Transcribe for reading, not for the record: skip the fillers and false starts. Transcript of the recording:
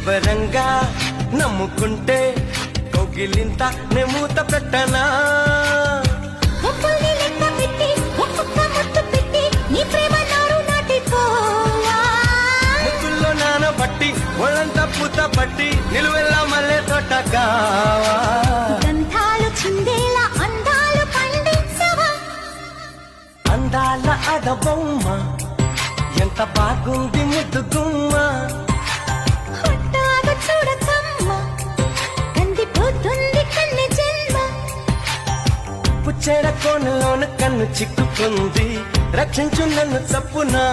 నిబ్బరంగా నమ్ముకుంటే కోగిలింత నెమూత పెట్టనా ముద్దుల్లో నానబట్టి ఒళ్ళంతా పూత పట్టి నిలువెల్లా మల్లె తోట కావా గంధాలు చిందేలా అందాలు పండించవా అందాల అడబొమ్మ ఎంత బాగుంది ముద్దు గుమ్మ హొట్టాగ చూడకమ్మ కందిపోతుంది కన్నె జన్మ పుచ్చేడ కోనలోన కన్ను చిక్కుకుంది రక్షించు నన్ను చప్పునా